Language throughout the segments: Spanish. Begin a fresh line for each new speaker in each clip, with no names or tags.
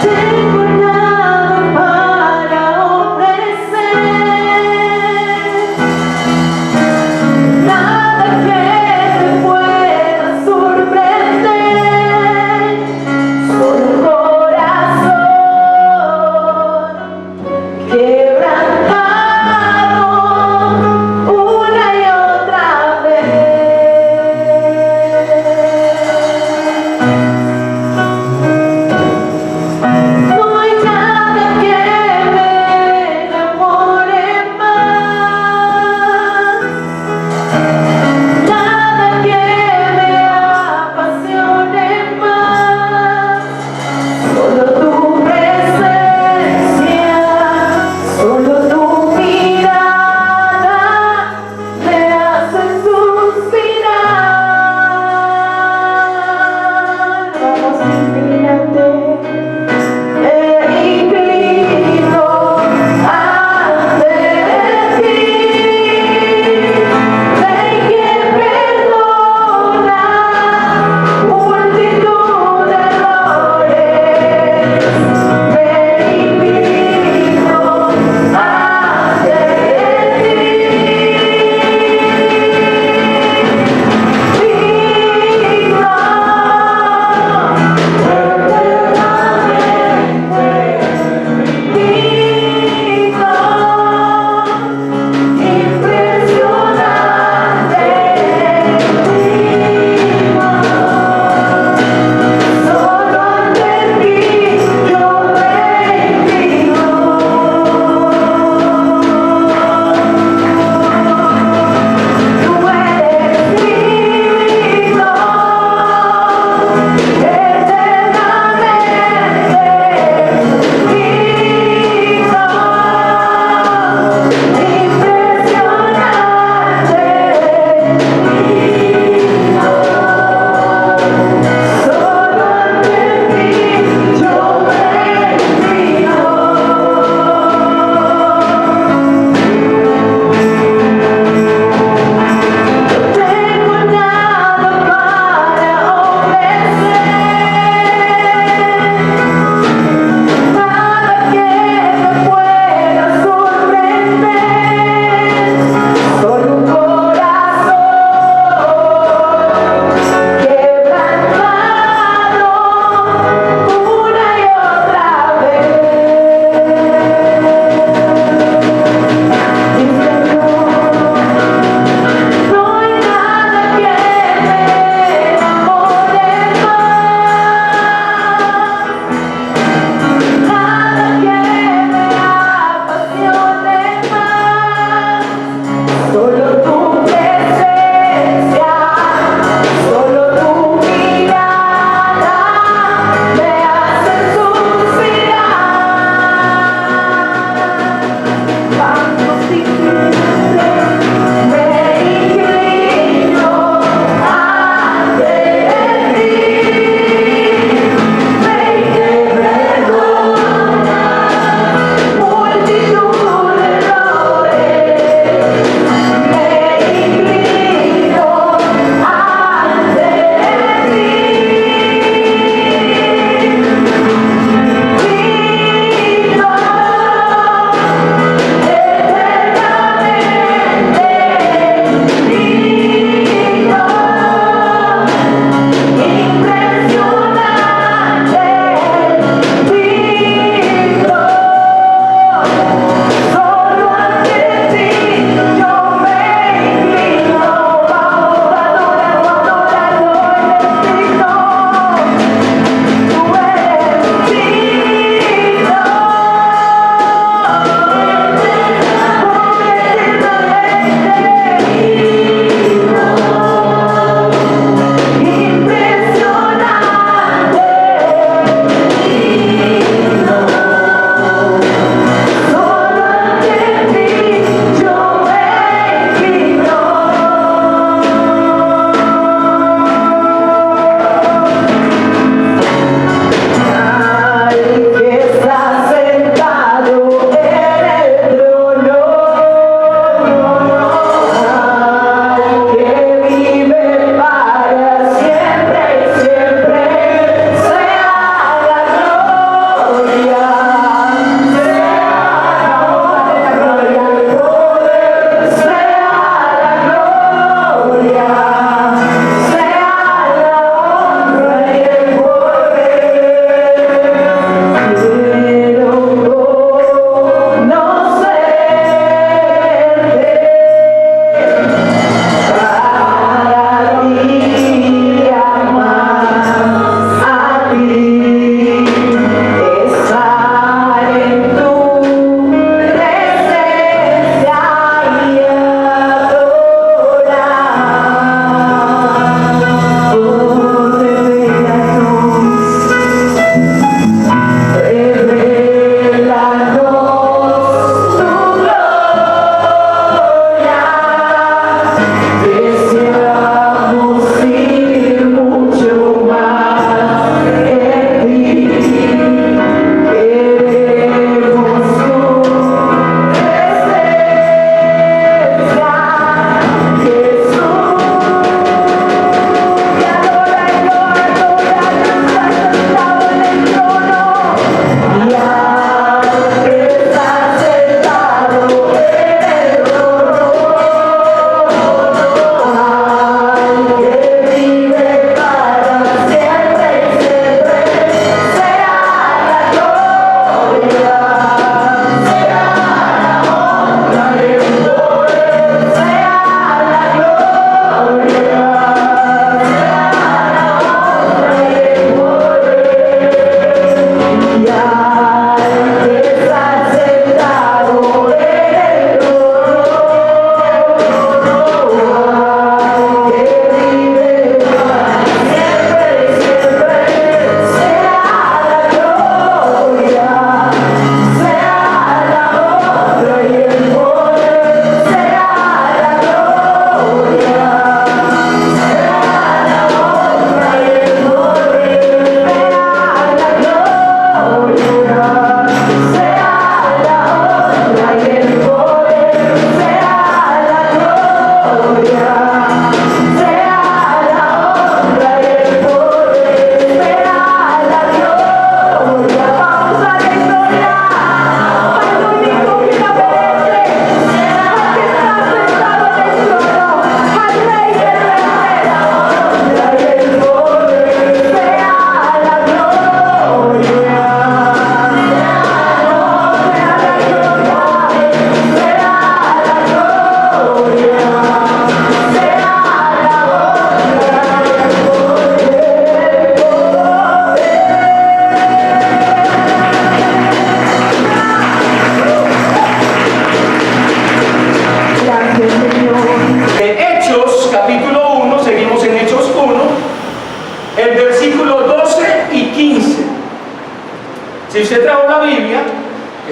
Tengo nada para ofrecer, nada que te pueda sorprender, solo un corazón quebrantado una y otra vez.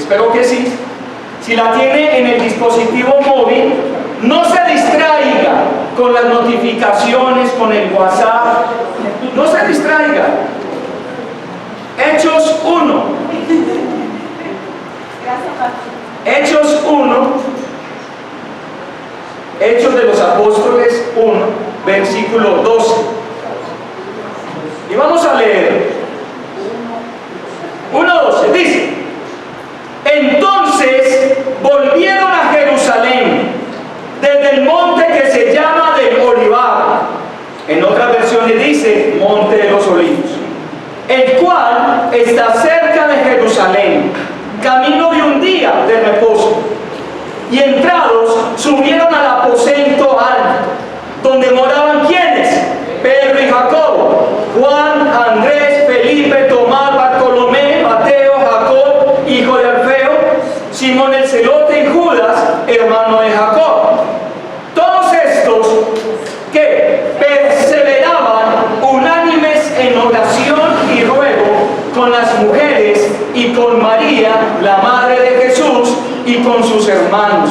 Espero que sí. Si la tiene en el dispositivo móvil, no se distraiga con las notificaciones, con el WhatsApp. No se distraiga. Hechos 1. Hechos 1. Hechos de los Apóstoles 1, versículo 12. Y vamos a leer. 1:12. Dice: entonces volvieron a Jerusalén desde el monte que se llama del Olivar. En otras versiones dice Monte de los Olivos, el cual está cerca de Jerusalén, camino de un día de reposo. Y entrados, subieron al aposento alto, donde moraban ¿quiénes? Pedro y Jacobo, Juan, Andrés, Felipe, Tomás, Bartolomé, Mateo, Jacob, hijo de Alfeo, Simón el celote y Judas, hermano de Jacob. Todos estos que perseveraban unánimes en oración y ruego con las mujeres y con María, la madre de Jesús, y con sus hermanos.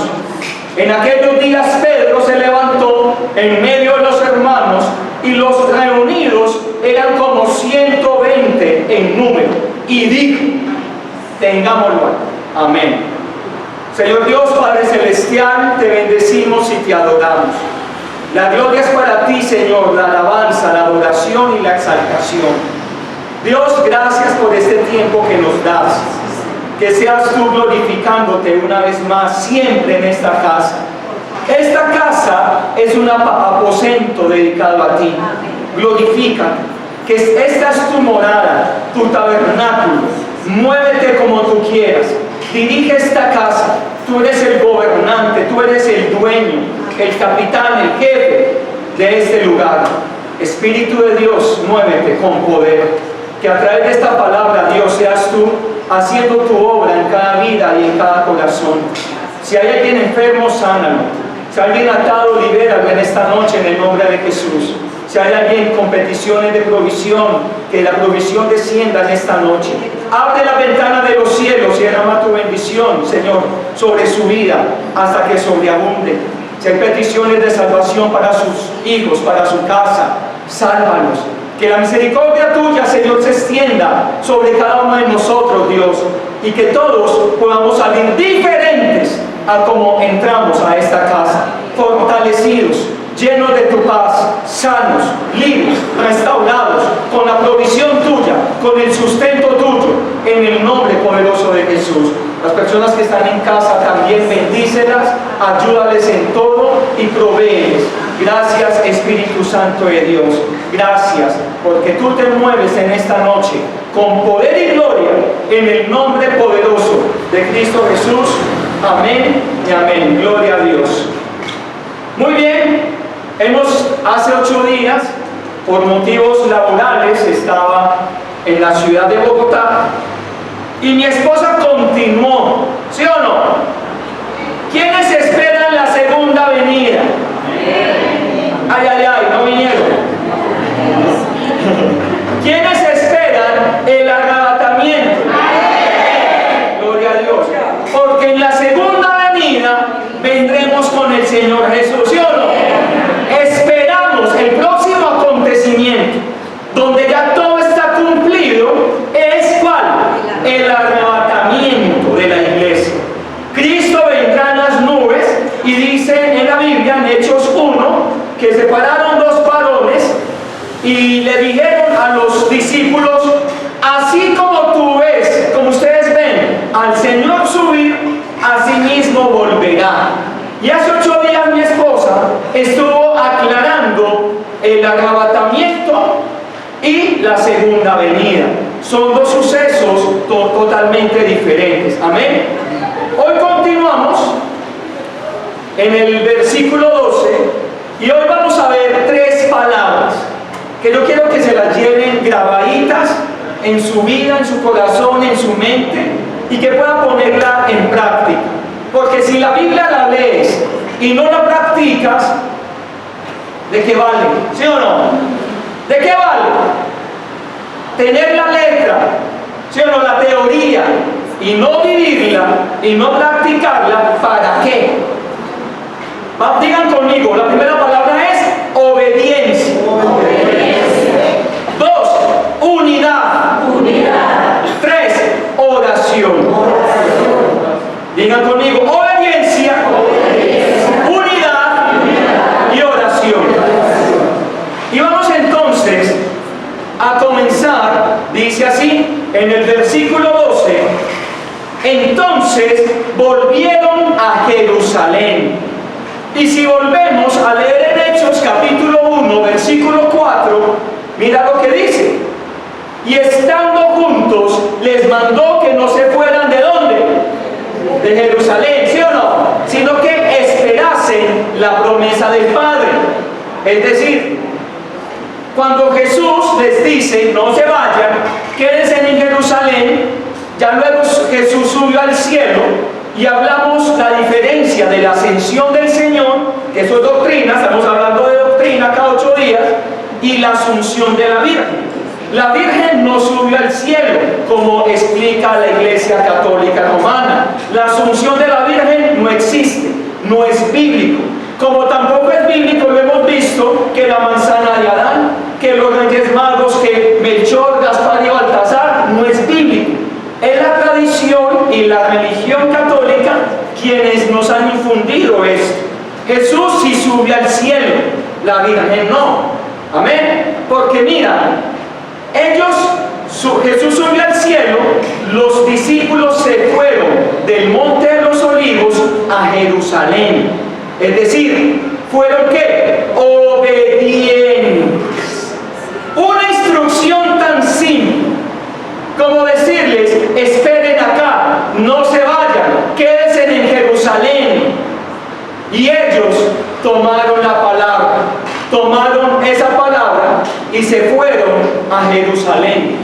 En aquellos días Pedro se levantó en medio de los hermanos, y los reunidos eran como 120 en número, y dijo: tengámoslo. Amén. Señor Dios, Padre Celestial, te bendecimos y te adoramos. La gloria es para ti, Señor, la alabanza, la adoración y la exaltación. Dios, gracias por este tiempo que nos das. Que seas tú glorificándote una vez más, siempre en esta casa. Esta casa es un aposento dedicado a ti. Glorifícate. Que esta es tu morada, tu tabernáculo. Muévete como tú quieras. Dirige esta casa. Tú eres el gobernante, tú eres el dueño, el capitán, el jefe de este lugar. Espíritu de Dios, muévete con poder. Que a través de esta palabra, Dios, seas tú haciendo tu obra en cada vida y en cada corazón. Si hay alguien enfermo, sánalo. Si hay alguien atado, libéralo en esta noche en el nombre de Jesús. Si hay alguien con peticiones de provisión, que la provisión descienda en esta noche. Abre la ventana de los cielos y derrama tu bendición, Señor, sobre su vida hasta que sobreabunde. Si hay peticiones de salvación para sus hijos, para su casa, sálvalos. Que la misericordia tuya, Señor, se extienda sobre cada uno de nosotros, Dios, y que todos podamos salir diferentes a como entramos a esta casa, fortalecidos, llenos de tu paz, sanos, libres, restaurados, con la provisión tuya, con el sustento tuyo, en el nombre poderoso de Jesús. Las personas que están en casa también bendícelas, ayúdales en todo y provéeles. Gracias, Espíritu Santo de Dios. Gracias, porque tú te mueves en esta noche con poder y gloria en el nombre poderoso de Cristo Jesús. Amén y amén. Gloria a Dios. Muy bien, hace 8 días, por motivos laborales, estaba en la ciudad de Bogotá y mi esposa continuó, ¿sí o no? ¿Quiénes esperan la segunda venida? Ay, ay, ay, no vinieron. ¿Quiénes esperan el arrebatamiento? Gloria a Dios. Porque en la segunda venida vendremos con el Señor Jesús, ¿sí o no? Esperamos el próximo acontecimiento, donde ya todo está cumplido, es ¿cuál? El arrebatamiento de la iglesia. Cristo vendrá en las nubes y dice en la Biblia, en Hechos 1, que se pararon 2 varones y le dijeron a los discípulos: así como tú ves, como ustedes ven al Señor subir, así mismo volverá. Y hace 8 días mi esposa estuvo aclarando el arrebatamiento y la segunda venida. Son 2 sucesos totalmente diferentes. Amén. Hoy continuamos en el versículo 12 y hoy vamos a ver 3 palabras que yo quiero que se las lleven grabaditas en su vida, en su corazón, en su mente, y que puedan ponerla en práctica. Porque si la Biblia la lees y no la practicas, ¿de qué vale? ¿Sí o no? ¿De qué vale? Tener la letra, ¿sí o no? La teoría, y no vivirla y no practicarla, ¿para qué? Digan conmigo, la primera palabra es obediencia. Dos, unidad. Tres, oración. Digan conmigo, obediencia, unidad y oración. Y vamos entonces a comenzar, dice así, en el versículo 12, entonces volvieron a Jerusalén. Y si volvemos a leer en Hechos capítulo 1, versículo 4, mira lo que dice. Y estando juntos, les mandó que no se fueran ¿de dónde? De Jerusalén, ¿sí o no? Sino que esperasen la promesa del Padre. Es decir, cuando Jesús les dice, no se vayan, quédense en Jerusalén, ya luego Jesús subió al cielo, y hablamos la diferencia de la ascensión del Señor, que eso es doctrina, estamos hablando de doctrina cada 8 días, y la asunción de la Virgen. La Virgen no subió al cielo, como explica la Iglesia Católica Romana. La asunción de la Virgen no existe, no es bíblico. Como tampoco es bíblico, lo hemos visto, que la manzana de Adán, que los reyes magos, que Melchor, Gaspar y Baltasar, no es bíblico. Es la tradición y la religión católica quienes nos han infundido esto. Jesús sí sube al cielo, la Virgen no. Amén. Porque mira, Jesús subió al cielo, los discípulos se fueron del Monte de los Olivos a Jerusalén. Es decir, ¿fueron qué? Obedientes. Una instrucción tan simple como decirles, esperen acá, no se vayan, quédense en Jerusalén. Y ellos tomaron la palabra, tomaron esa palabra y se fueron a Jerusalén.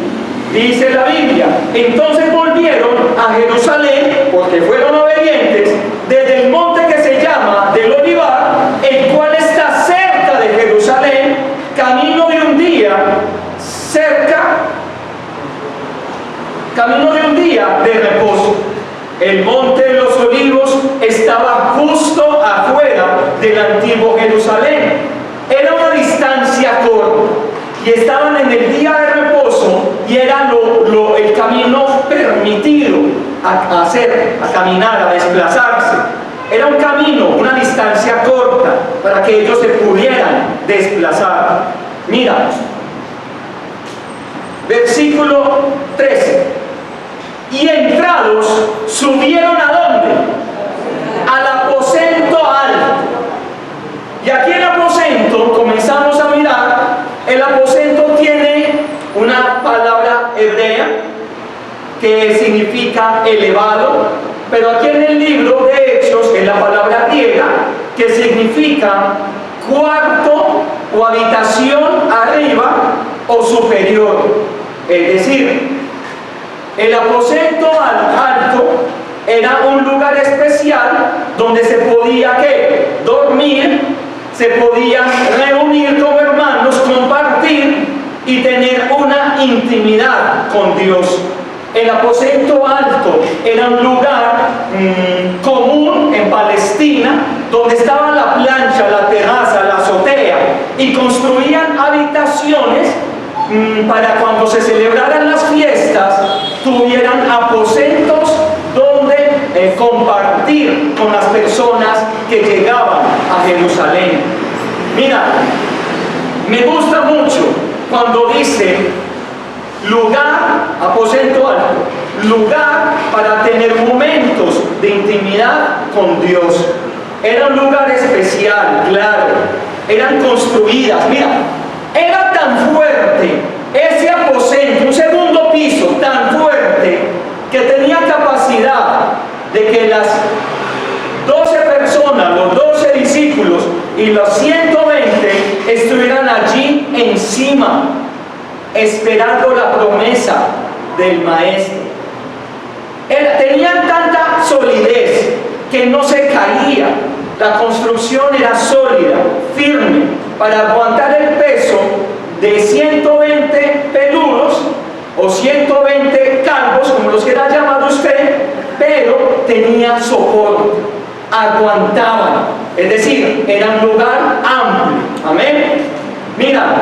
Dice la Biblia, entonces volvieron a Jerusalén, porque fueron obedientes, desde el monte que se llama del Olivar, el cual está cerca de Jerusalén, camino de un día de reposo. El monte de los Olivos estaba justo afuera del antiguo Jerusalén. Era una distancia corta y estaban en el día de reposo y era el camino permitido a caminar, a desplazarse. Era un camino, una distancia corta para que ellos se pudieran desplazar. Mira, versículo 13. Y entrados, subieron ¿a dónde? Al aposento alto. Y aquí el aposento, comenzamos a mirar, el aposento tiene una palabra hebrea que significa elevado, pero aquí en el libro de Hechos es la palabra griega que significa cuarto o habitación arriba o superior. Es decir, el aposento alto era un lugar especial donde se podía ¿qué? Dormir, se podía reunir como hermanos, compartir y tener una intimidad con Dios. El aposento alto era un lugar común en Palestina, donde estaba la plancha, la terraza, la azotea, y construían habitaciones para cuando se celebraran las fiestas, tuvieran aposentos donde compartir con las personas que llegaban a Jerusalén. Mira, me gusta mucho cuando dice lugar, aposento alto, lugar para tener momentos de intimidad con Dios. Era un lugar especial, claro, eran construidas, mira, era tan fuerte ese aposento, un segundo piso tan fuerte, que tenía capacidad de que las 12 personas, los 12 discípulos y los 120 estuvieran allí encima, esperando la promesa del Maestro. Tenían tanta solidez que no se caía. La construcción era sólida, firme, para aguantar el peso de 120 peludos o 120 calvos, como los quiera llamar usted, pero tenía soporte, aguantaban, es decir, era un lugar amplio. Amén. Mira,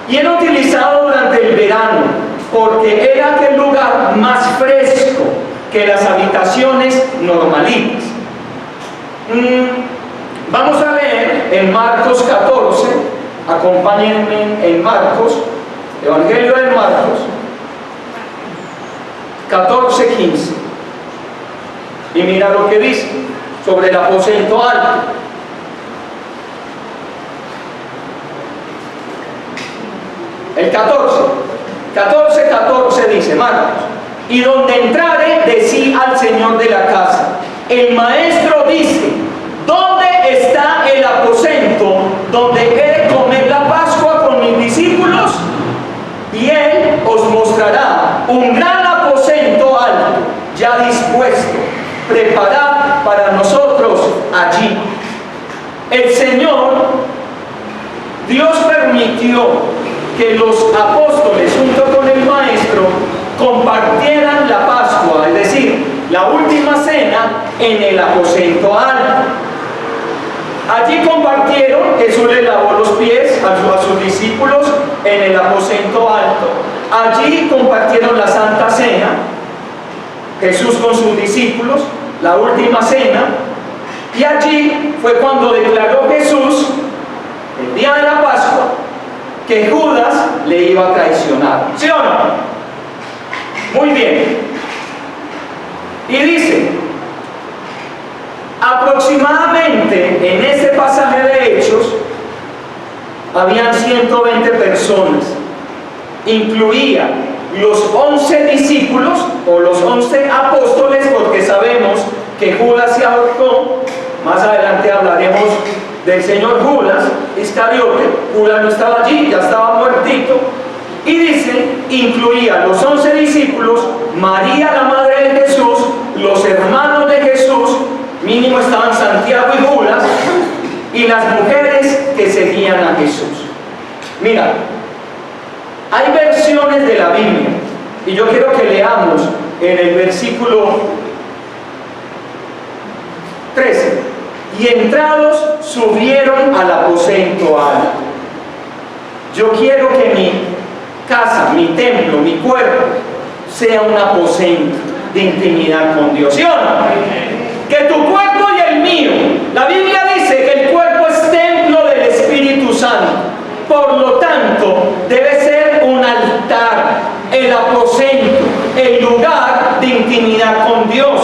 y era utilizado durante el verano porque era aquel lugar más fresco que las habitaciones normalitas. Vamos a leer en Marcos 14, acompáñenme en Marcos, Evangelio de Marcos 14:15. Y mira lo que dice sobre el aposento alto. El 14 dice Marcos: y donde entrare, decí al Señor de la casa, el maestro dice, ¿dónde está el aposento donde he de comer la Pascua con mis discípulos? Y él os mostrará un gran aposento alto, ya dispuesto, preparad para nosotros allí. El Señor, Dios permitió que los apóstoles junto con el maestro compartieran la Pascua, es decir, la última cena, en el aposento alto. Allí compartieron, Jesús les lavó los pies a sus discípulos en el aposento alto. Allí compartieron la Santa Cena, Jesús con sus discípulos, la última cena. Y allí fue cuando declaró Jesús, el día de la Pascua, que Judas le iba a traicionar. ¿Sí o no? Muy bien. Y dice, aproximadamente en ese pasaje de Hechos habían 120 personas. Incluía los 11 discípulos o los 11 apóstoles, porque sabemos que Judas se ahorcó. Más adelante hablaremos del señor Judas Iscariote. Judas no estaba allí, ya estaba muertito. Y dice, incluía los 11 discípulos, María la madre de Jesús, los hermanos de Jesús, mínimo estaban Santiago y Judas, y las mujeres que seguían a Jesús. Mira, hay versiones de la Biblia, y yo quiero que leamos en el versículo 13. Y entrados subieron al aposento alto. Yo quiero que mi casa, mi templo, mi cuerpo sea un aposento de intimidad con Dios. ¿Sí o no? Que tu cuerpo y el mío, la Biblia dice que el cuerpo es templo del Espíritu Santo. Por lo tanto, debe ser un altar, el aposento, el lugar de intimidad con Dios,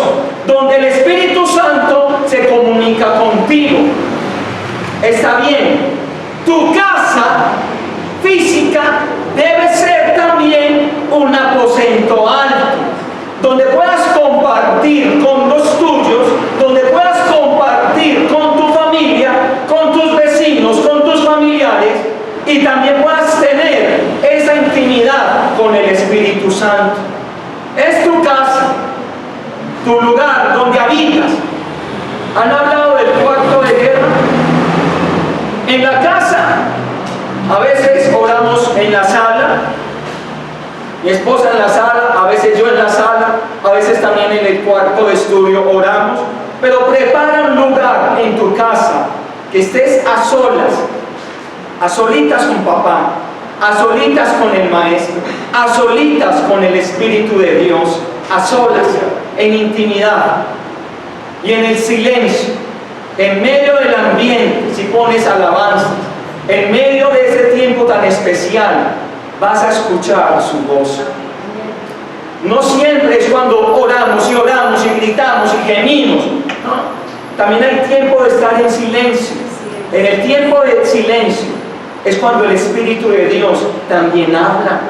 donde el Espíritu Santo se comunica contigo. Está bien, tu casa física debe ser también un aposento alto, donde puedas compartir con los tuyos, donde puedas compartir con tu familia, con tus vecinos, con tus familiares, y también puedas tener esa intimidad con el Espíritu Santo. Es tu casa, tu lugar donde habitas. ¿Han hablado del cuarto de guerra? En la casa, a veces oramos en la sala, mi esposa en la sala, a veces yo en la sala, a veces también en el cuarto de estudio oramos, pero prepara un lugar en tu casa que estés a solas, a solitas con papá, a solitas con el maestro, a solitas con el Espíritu de Dios, a solas, en intimidad y en el silencio, en medio del ambiente. Si pones alabanzas, en medio de ese tiempo tan especial, vas a escuchar su voz. No siempre es cuando oramos y gritamos y gemimos, ¿no? También hay tiempo de estar en silencio. En el tiempo de silencio es cuando el Espíritu de Dios también habla.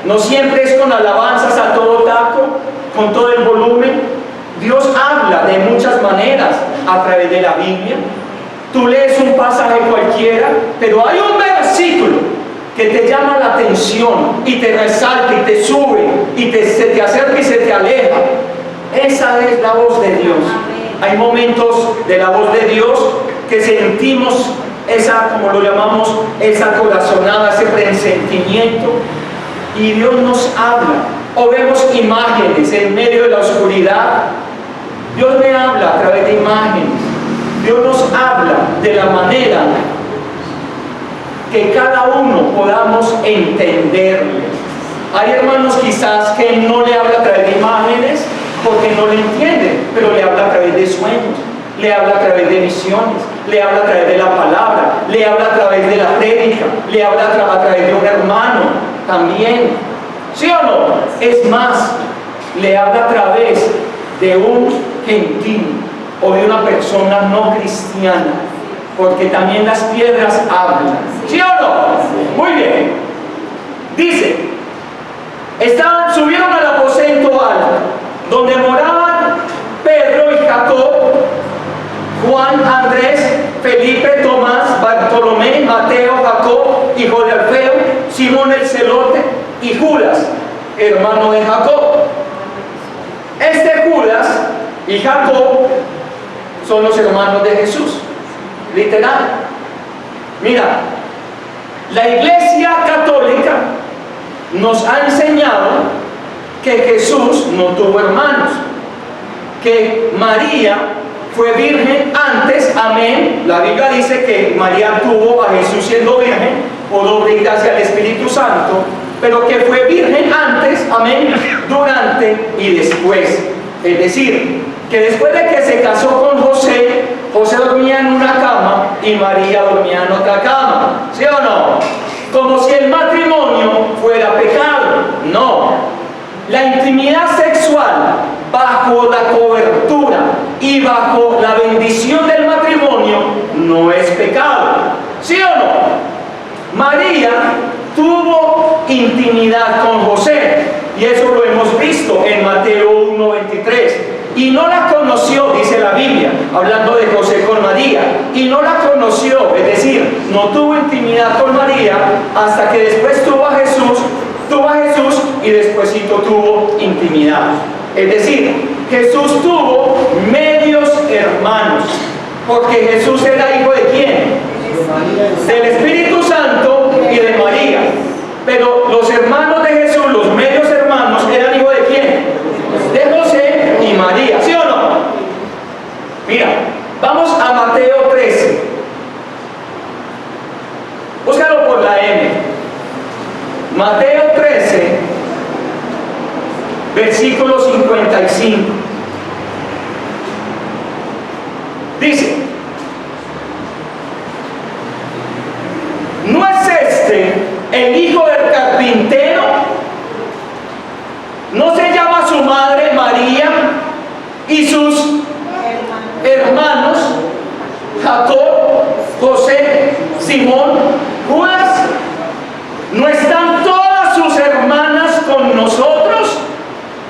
No siempre es con alabanzas a todo taco, con todo el volumen. Dios habla de muchas maneras a través de la Biblia. Tú lees un pasaje cualquiera, pero hay un versículo que te llama la atención y te resalta y te sube y se te acerca y se te aleja. Esa es la voz de Dios. Hay momentos de la voz de Dios que sentimos esa, como lo llamamos, esa corazonada, ese presentimiento, y Dios nos habla. O vemos imágenes en medio de la oscuridad Dios me habla a través de imágenes. Dios nos habla de la manera que cada uno podamos entenderle. Hay hermanos quizás que no le habla a través de imágenes porque no le entienden, pero le habla a través de sueños, le habla a través de visiones, le habla a través de la palabra, le habla a través de la prédica, le habla a través de un hermano también. ¿Sí o no? Es más, le habla a través de un gentil o de una persona no cristiana, porque también las piedras hablan. ¿Sí o no? Muy bien. Dice, subieron al aposento alto, donde moraban Pedro y Jacob, Juan, Andrés, Felipe, Tomás, Bartolomé, Mateo, Jacob, hijo de Alfeo, Simón el celote y Judas, hermano de Jacob. Este Judas y Jacob son los hermanos de Jesús, literal. Mira, la Iglesia Católica nos ha enseñado que Jesús no tuvo hermanos, que María fue virgen antes, amén. La Biblia dice que María tuvo a Jesús siendo virgen por obra y gracia del Espíritu Santo, pero que fue virgen antes, amén, durante y después. Es decir, que después de que se casó con José, José dormía en una cama y María dormía en otra cama. ¿Sí o no? Como si el matrimonio fuera pecado. No. La intimidad sexual bajo la cobertura y bajo la bendición del matrimonio no es pecado. ¿Sí o no? María tuvo intimidad con José y eso lo hemos visto en Mateo 1:23. Y no la conoció, dice la Biblia, hablando de José con María, y no la conoció, es decir, no tuvo intimidad con María hasta que después tuvo a Jesús y despuésito tuvo intimidad. Es decir, Jesús tuvo medios hermanos, porque Jesús era hijo de ¿quién? Del Espíritu Santo y de María. Pero los hermanos de Jesús, los medios hermanos, eran hijos de ¿quién? De José y María. ¿Sí o no? Mira, vamos a Mateo 13. Búscalo por la M. Mateo 13, versículo 55. Dice: ¿no es este el hijo del carpintero? ¿No se llama su madre María y sus hermanos Jacob, José, Simón, Judas? ¿No están todas sus hermanas con nosotros?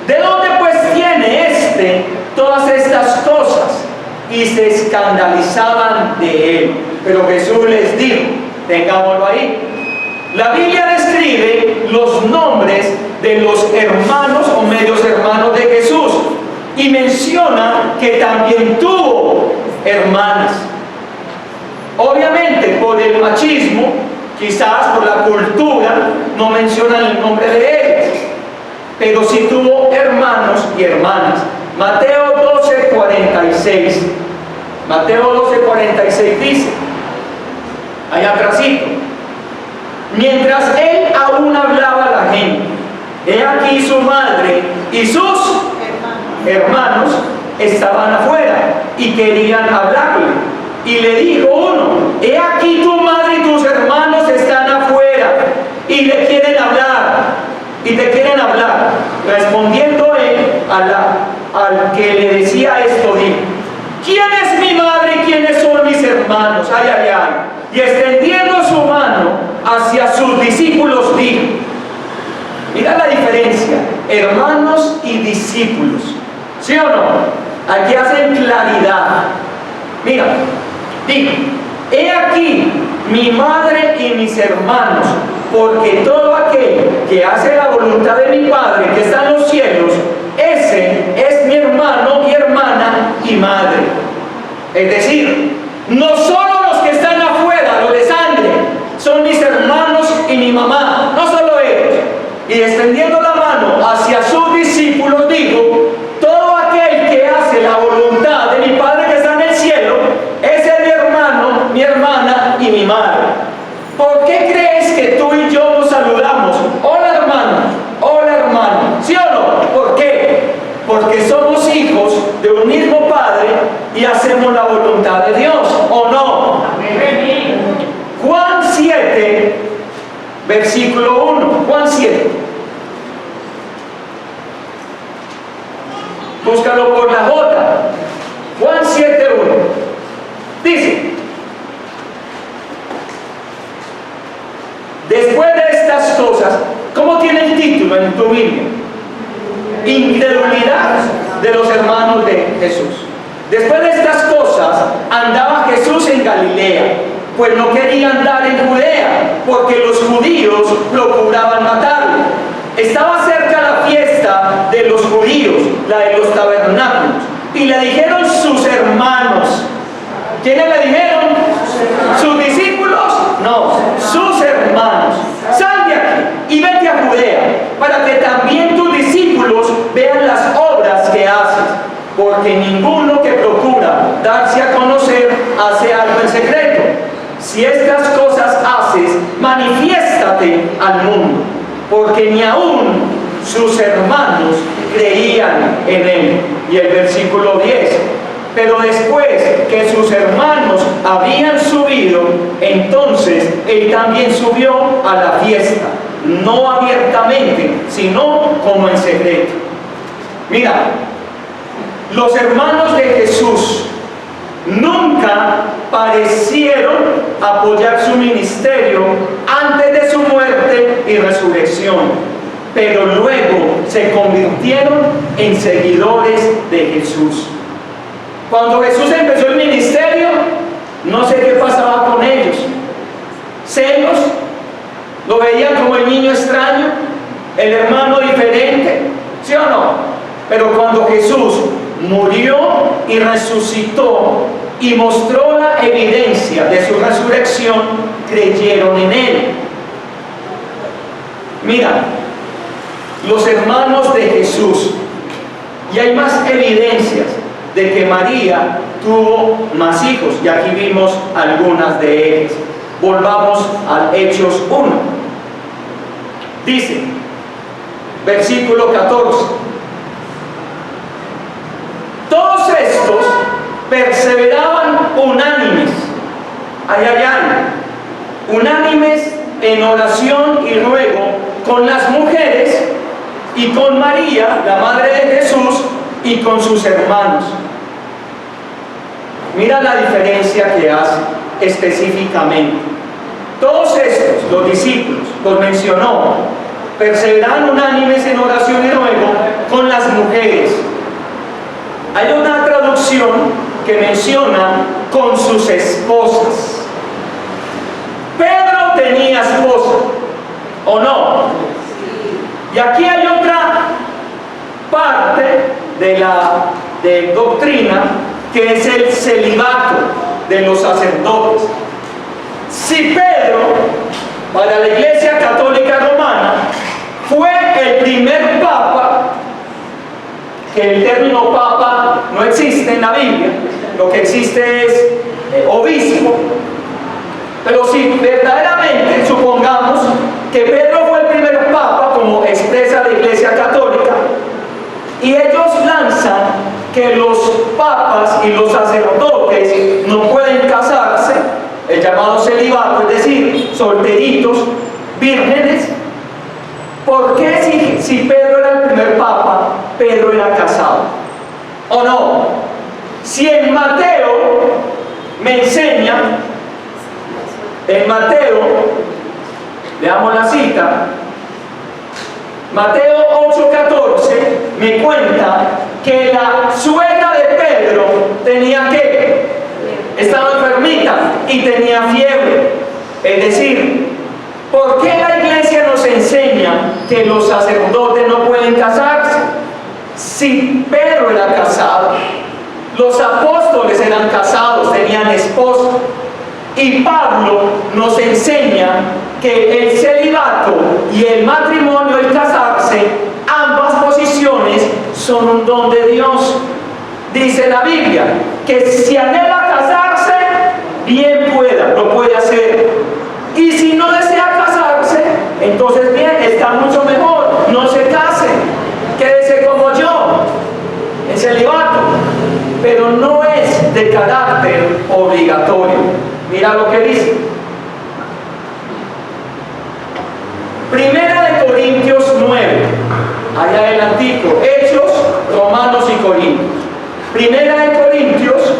¿De dónde pues tiene todas estas cosas? Y se escandalizaban de él. Pero Jesús les dijo, tengámoslo ahí. La Biblia describe los nombres de los hermanos o medios hermanos de Jesús y menciona que también tuvo hermanas. Obviamente por el machismo, quizás por la cultura, no mencionan el nombre de ellos, pero sí tuvo hermanos y hermanas. Mateo 12:46. Mateo 12:46 dice, allá atrásito: mientras él aún hablaba a la gente, he aquí su madre y sus hermanos estaban afuera y querían hablarle. Y le dijo uno: he aquí tu madre y tus hermanos están afuera y le quieren hablar, y te quieren hablar. Respondiendo él al que le decía esto, dijo: ¿quién es mi madre y quiénes son mis hermanos? Ay, ay, ay. Y extendiendo su mano hacia sus discípulos dijo: mira la diferencia, hermanos y discípulos. ¿Sí o no? Aquí hacen claridad. Mira, dijo: he aquí mi madre y mis hermanos, porque todo aquel que hace la voluntad de mi Padre que está en los cielos, ese es mi hermano, mi hermana y madre. Es decir, no solo los que están afuera, los de sangre, son mis hermanos y mi mamá, no solo ellos. Y extendiendo la mano hacia sus discípulos dijo: todo aquel que hace la voluntad ¿Por qué crees que tú y yo nos saludamos? Hola hermano, ¿sí o no? ¿Por qué? Porque somos hijos de un mismo Padre y hacemos la voluntad de Dios, ¿o no? Juan 7, versículo 1. Juan 7. Búscalo por la J. Juan 7, 1. Dice: después de estas cosas, ¿cómo tiene el título en tu Biblia? Incredulidad de los hermanos de Jesús. Después de estas cosas, andaba Jesús en Galilea, pues no quería andar en Judea, porque los judíos procuraban matarle. Estaba cerca la fiesta de los judíos, la de los tabernáculos, y le dijeron sus hermanos. ¿Quiénes le dijeron? ¿Sus discípulos? No, sus hermanos. Sal de aquí y vete a Judea, para que también tus discípulos vean las obras que haces, porque ninguno que procura darse a conocer hace algo en secreto. Si estas cosas haces, manifiéstate al mundo, porque ni aún sus hermanos creían en él. Y el versículo 10: pero después que sus hermanos habían subido, entonces él también subió a la fiesta, no abiertamente, sino como en secreto. Mira, los hermanos de Jesús nunca parecieron apoyar su ministerio antes de su muerte y resurrección, pero luego se convirtieron en seguidores de Jesús. Cuando Jesús empezó el ministerio, no sé qué pasaba con ellos. Celos, lo veían como el niño extraño, el hermano diferente, ¿sí o no? Pero cuando Jesús murió y resucitó y mostró la evidencia de su resurrección, creyeron en él. Mira, los hermanos de Jesús, y hay más evidencias de que María tuvo más hijos, y aquí vimos algunas de ellas. Volvamos al Hechos 1. Dice, versículo 14: todos estos perseveraban unánimes, unánimes en oración y ruego con las mujeres y con María, la madre de Jesús, y con sus hermanos. Mira la diferencia que hace específicamente. Todos estos, los discípulos, los mencionó, perseveraban unánimes en oración y ruego con las mujeres. Hay una traducción que menciona con sus esposas. Pedro tenía esposa, ¿o no? Y aquí hay otra parte de doctrina, que es el celibato de los sacerdotes. Si Pedro, para la Iglesia Católica Romana, fue el primer papa, que el término papa no existe en la Biblia, lo que existe es obispo, pero si verdaderamente supongamos que Pedro fue el primer papa, como expresa la Iglesia Católica, y ellos lanzan que los papas y los sacerdotes no pueden casarse, el llamado celibato, es decir, solteritos, vírgenes. ¿Por qué si Pedro era el primer papa, Pedro era casado? ¿O no? Si en Mateo me enseña, en Mateo, veamos la cita, Mateo 8:14 me cuenta que la suegra de Pedro tenía ¿qué? Estaba enfermita y tenía fiebre. Es decir, ¿por qué la Iglesia nos enseña que los sacerdotes no pueden casarse? Si Pedro era casado, los apóstoles eran casados, tenían esposa. Y Pablo nos enseña que el celibato y el matrimonio, el casarse, ambas posiciones son un don de Dios. Dice la Biblia que si anhela casarse, bien pueda, lo puede hacer. Y si pero no es de carácter obligatorio. Mira lo que dice. Primera de Corintios 9, allá el antiguo, Hechos, Romanos y Corintios. Primera de Corintios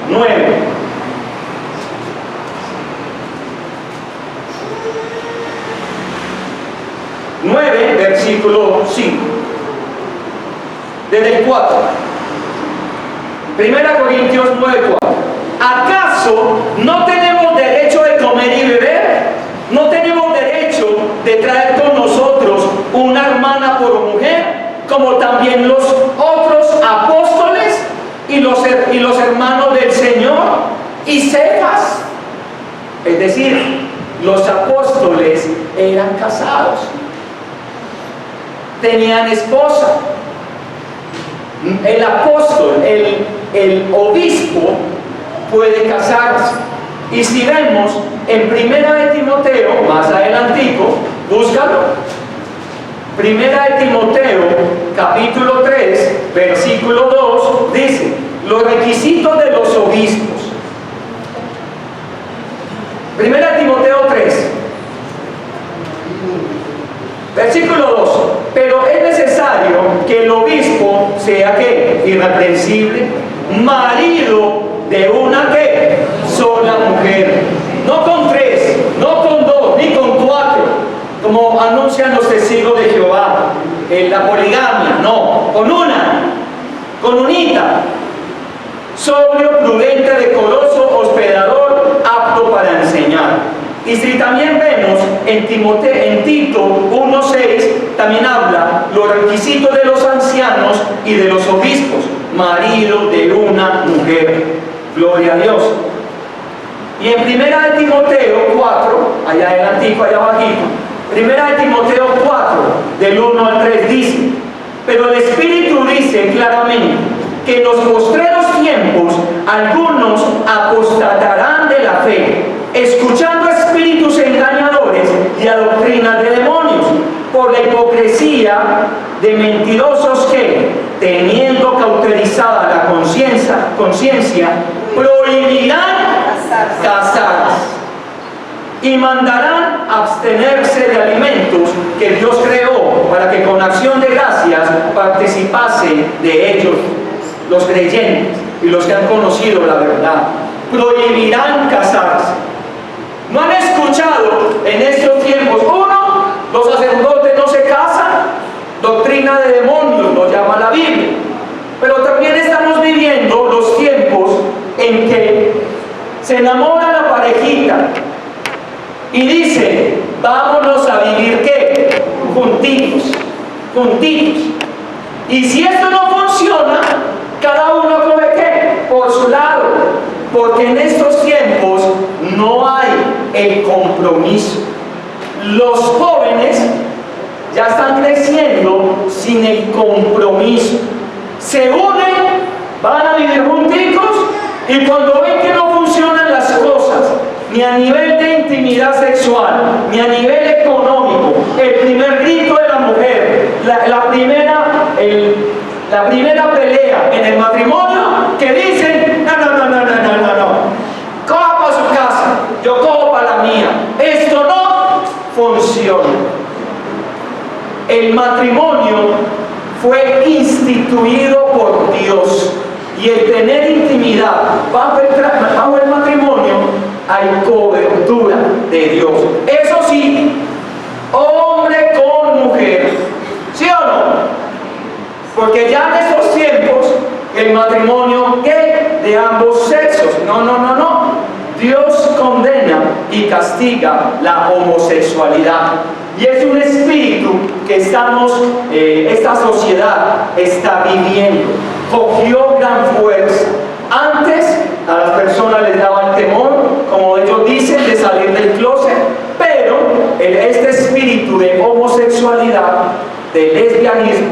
9. Versículo 5. Desde el 4. Primera Corintios 9, 4. ¿Acaso no tenemos derecho de comer y beber? ¿No tenemos derecho de traer con nosotros una hermana por mujer, como también los otros apóstoles y los hermanos del Señor y Cefas? Es decir, los apóstoles eran casados, tenían esposa. El apóstol, el obispo puede casarse. Y si vemos en Primera de Timoteo, más adelantico, búscalo. Primera de Timoteo, capítulo 3, versículo 2, dice, los requisitos de los obispos. Primera de Timoteo 3, versículo 2. Pero es necesario que el obispo sea ¿qué? Irreprensible, marido de una ¿qué? Sola mujer, no con 3, no con 2, ni con 4, como anuncian los testigos de Jehová, la poligamia, no, con unita, sobrio, prudente, decoroso, hospedador, apto para enseñar. Y si también vemos en Tito 1:6, también habla los requisitos de los ancianos y de los obispos, marido de una mujer. Gloria a Dios. Y en Primera de Timoteo 4, allá adelantico, allá abajito, Primera de Timoteo 4, del 1 al 3 dice, pero el Espíritu dice claramente que en los postreros tiempos algunos apostatarán de la fe, escuchando espíritus engañadores y a doctrinas de demonios, por la hipocresía de mentirosos que, teniendo cauterizada la conciencia, prohibirán casarse y mandarán abstenerse de alimentos que Dios creó para que con acción de gracias participasen de ellos los creyentes y los que han conocido la verdad. Prohibirán casarse. ¿No han escuchado en estos tiempos? Uno, los sacerdotes no se casan, doctrina de demonios lo llama la Biblia. Pero también estamos viviendo los tiempos en que se enamora la parejita y dice, vámonos a vivir ¿qué? Juntitos. Y si esto no funciona, cada uno come ¿qué? Por su lado, porque en estos tiempos no hay el compromiso. Los jóvenes ya están creciendo sin el compromiso. Se unen, van a vivir junticos y cuando ven que no funcionan las cosas, ni a nivel de intimidad sexual, ni a nivel económico, el primer grito de la mujer, la primera pelea en el matrimonio, que dicen, no, coja para su casa, yo cojo para la mía, esto no funciona. El matrimonio fue instituido por Dios y el tener intimidad bajo el matrimonio hay cobertura de Dios. Eso sí, hombre con mujer, ¿sí o no? Porque ya en estos tiempos el matrimonio gay de ambos sexos, no. Dios condena y castiga la homosexualidad. Y es un espíritu que esta sociedad está viviendo. Cogió gran fuerza. Antes a las personas les daba el temor, como ellos dicen, de salir del closet, pero este espíritu de homosexualidad, de lesbianismo,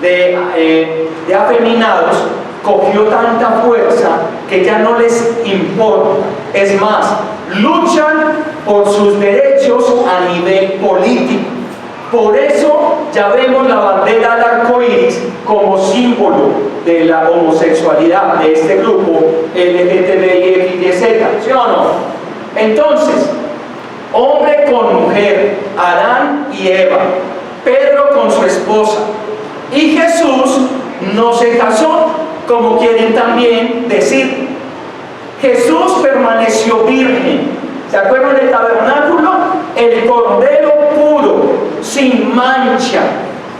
de afeminados, cogió tanta fuerza que ya no les importa. Es más, luchan por sus derechos a nivel político. Por eso ya vemos la bandera del arco iris como símbolo de la homosexualidad de este grupo LGTBIXYZ, ¿sí o no? Entonces, hombre con mujer, Adán y Eva, Pedro con su esposa, y Jesús no se casó, como quieren también decir. Jesús permaneció virgen. ¿Se acuerdan del tabernáculo? El cordero puro, sin mancha.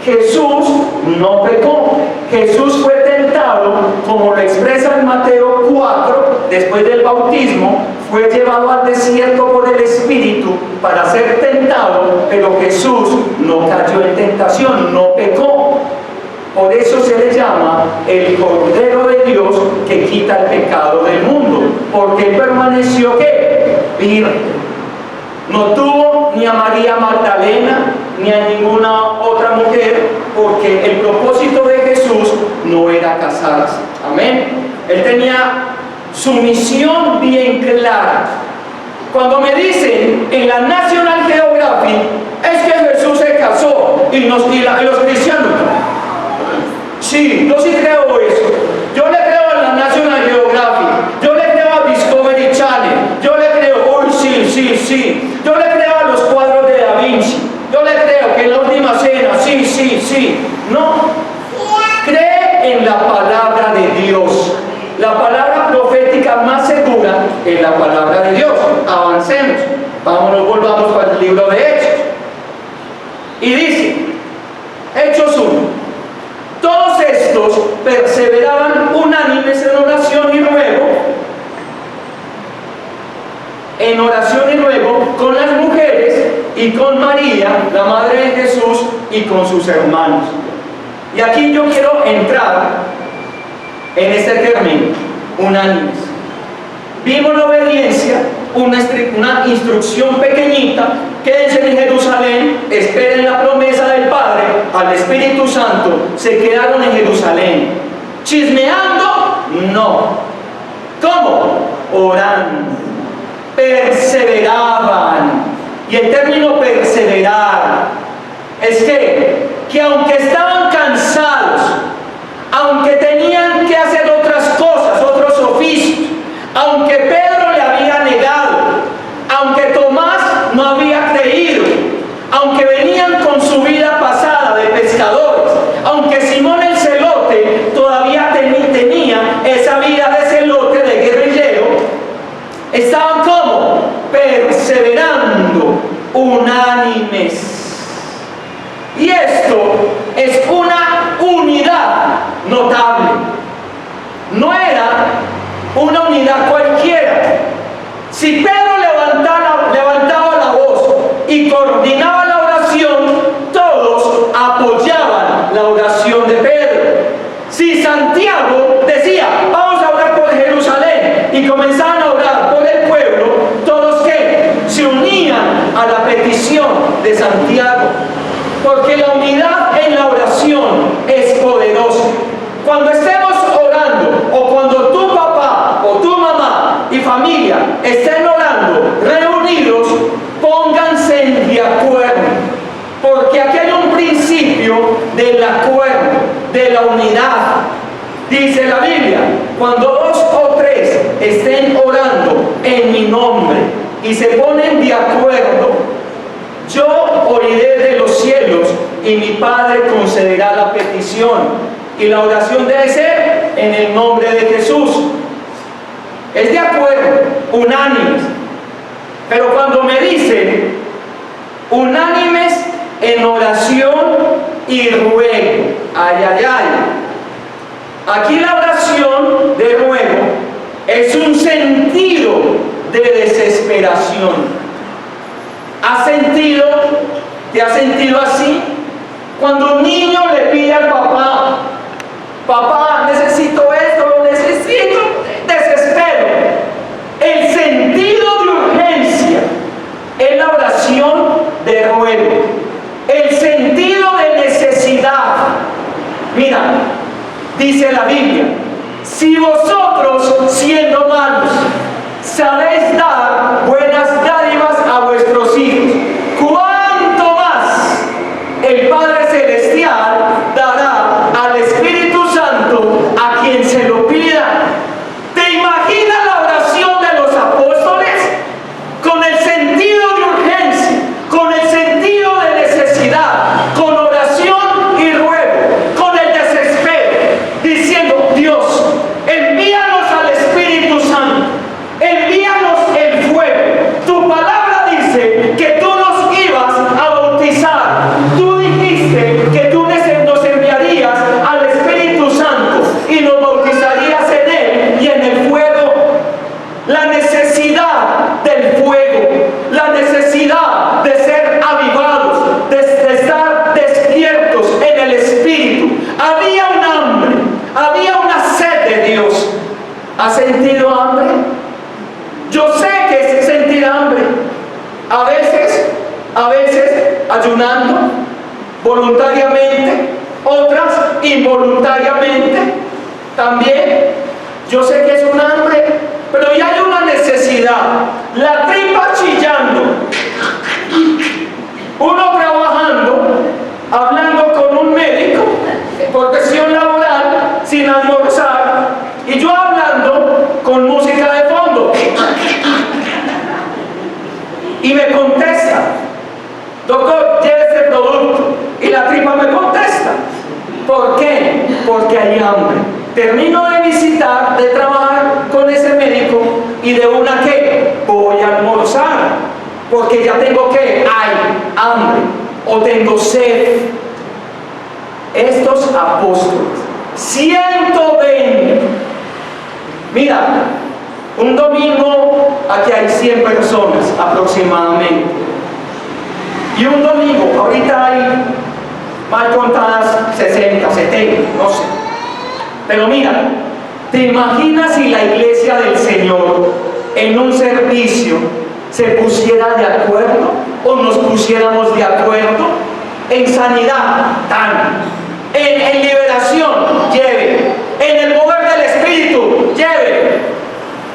Jesús no pecó. Jesús fue tentado, como lo expresa en Mateo 4, después del bautismo, fue llevado al desierto por el Espíritu para ser tentado, pero Jesús no cayó en tentación, no pecó. Por eso se le llama el Cordero de Dios que quita el pecado del mundo, porque él permaneció ¿qué? Virgen. No tuvo ni a María Magdalena ni a ninguna otra mujer, porque el propósito de Jesús no era casarse. Amén. Él tenía su misión bien clara. Cuando me dicen en la National Geographic, es que Jesús se casó y los cristianos. Sí, yo sí creo eso. Yo le creo a la National Geographic, yo le creo a Discovery Channel, yo le creo, uy, sí. Yo le creo a los cuadros de Da Vinci, yo le creo que en la última cena, sí. No, cree en la palabra de Dios. La palabra profética más segura es la palabra de Dios. Avancemos, volvamos al libro de Hechos. Y dice, Hechos 1. Todos estos perseveraban unánimes en oración y ruego con las mujeres y con María, la madre de Jesús, y con sus hermanos. Y aquí yo quiero entrar en este término, unánimes. Vimos la obediencia, una instrucción pequeñita: quédense en Jerusalén, esperen la promesa del Padre, al Espíritu Santo. Se quedaron en Jerusalén. ¿Chismeando? No. ¿Cómo? Orando. Perseveraban. Y el término perseverar es que aunque estaban cansados, aunque tenían que hacer otras cosas, otros oficios, aunque Pedro le había negado, aunque Tomás no había creído, aunque venían con su vida pasada de pescadores, aunque Simón el celote todavía tenía esa vida de celote, de guerrillero, estaban como perseverando, unánimes. Y esto es una unidad notable. No era una unidad cualquiera. Si Pedro levantaba la voz y coordinaba la oración, todos apoyaban la oración de Pedro. Si Santiago decía, vamos a orar por Jerusalén, y comenzaban a orar por el pueblo, todos ¿qué? Se unían a la petición de Santiago. Porque la unidad en la oración es poderosa. Cuando estemos orando, o cuando tu papá o tu mamá y familia estén orando reunidos, pónganse de acuerdo, porque aquí hay un principio del acuerdo, de la unidad. Dice la Biblia, cuando 2 o 3 estén orando en mi nombre y se ponen de acuerdo, yo oiré de los cielos y mi Padre concederá la petición. Y la oración debe ser en el nombre de Jesús. Es de acuerdo, unánimes. Pero cuando me dicen unánimes en oración y ruego, ay. Aquí la oración de ruego es un sentido de desesperación. ¿Te has sentido así? Cuando un niño le pide al papá, necesito esto, lo necesito, desespero. El sentido de urgencia es la oración de ruego. El sentido de necesidad. Mira, dice la Biblia, si vosotros, siendo malos, sabéis dar buenas dádivas a vuestros hijos, ¿cuánto más el Padre Celestial dará al Espíritu Santo A veces ayunando voluntariamente, otras involuntariamente. También yo sé que es un hambre, pero ya hay una necesidad. La tripa chillando, uno trabajando, hablando con un médico por cuestión laboral, sin almorzar, y yo hablando con música de fondo. Y me contesta: doctor, lleve este producto. Y la tripa me contesta. ¿Por qué? Porque hay hambre. Termino de visitar, de trabajar con ese médico, y de una que voy a almorzar, porque ya tengo que, hay hambre, o tengo sed. Estos apóstoles, 120. Mira, un domingo aquí hay 100 personas aproximadamente. Y un domingo, ahorita hay mal contadas 60, 70, no sé. Pero mira, ¿te imaginas si la iglesia del Señor en un servicio se pusiera de acuerdo, o nos pusiéramos de acuerdo? En sanidad, en liberación, lleve. En el mover del Espíritu, lleve.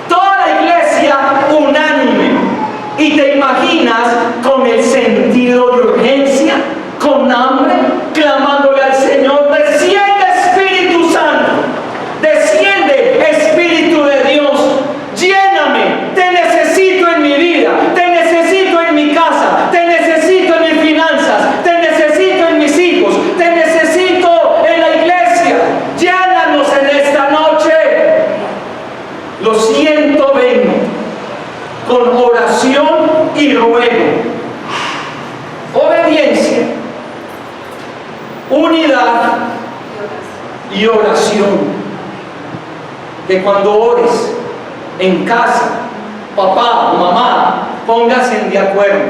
Toda la iglesia unánime. Y te imaginas con el sentido de urgencia, con hambre, clamándole al Señor: desciende Espíritu Santo, desciende Espíritu de Dios, lléname, te necesito en mi vida, te necesito en mi casa, te necesito en mis finanzas, te necesito en mis hijos, te necesito en la iglesia, llénanos en esta noche. Los 120 con oración y ruego, obediencia, unidad y oración. Que cuando ores en casa, papá, mamá, pónganse de acuerdo.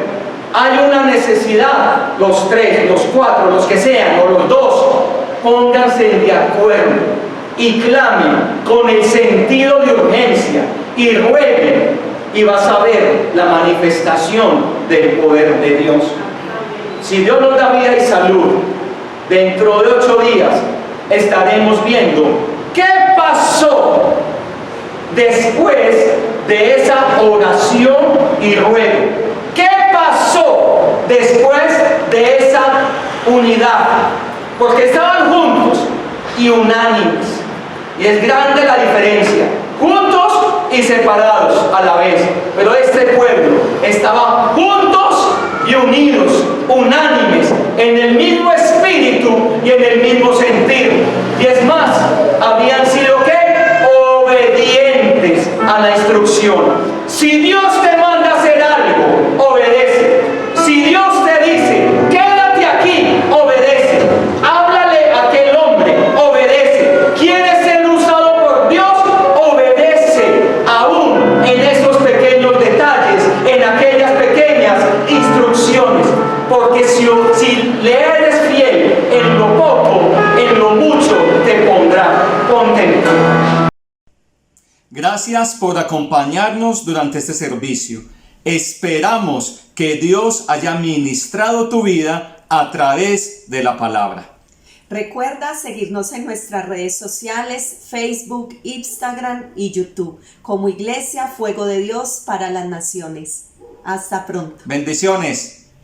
Hay una necesidad, los 3, los 4, los que sean, o los 2, pónganse de acuerdo y clamen con el sentido de urgencia y rueguen, y vas a ver la manifestación del poder de Dios. Si Dios nos da vida y salud, dentro de 8 días estaremos viendo qué pasó después de esa oración y ruego. ¿Qué pasó después de esa unidad? Porque estaban juntos y unánimes. Y es grande la diferencia. Juntos y separados a la vez. Pero este pueblo estaba juntos y unidos, unánimes, en el mismo espíritu y en el mismo sentir. Y es más, habían sido ¿qué? Obedientes a la instrucción. Si Dios te manda a hacer algo, obedece. Si Dios te dice, quédate aquí, obedece. Háblale a aquel hombre, obedece. ¿Quieres ser usado por Dios? Obedece. Aún en esos pequeños detalles, en aquellas pequeñas instrucciones. Porque si le eres fiel en lo poco, en lo mucho te pondrá contento. Gracias por acompañarnos durante este servicio. Esperamos que Dios haya ministrado tu vida a través de la palabra.
Recuerda seguirnos en nuestras redes sociales, Facebook, Instagram y YouTube, como Iglesia Fuego de Dios para las Naciones. Hasta pronto.
Bendiciones.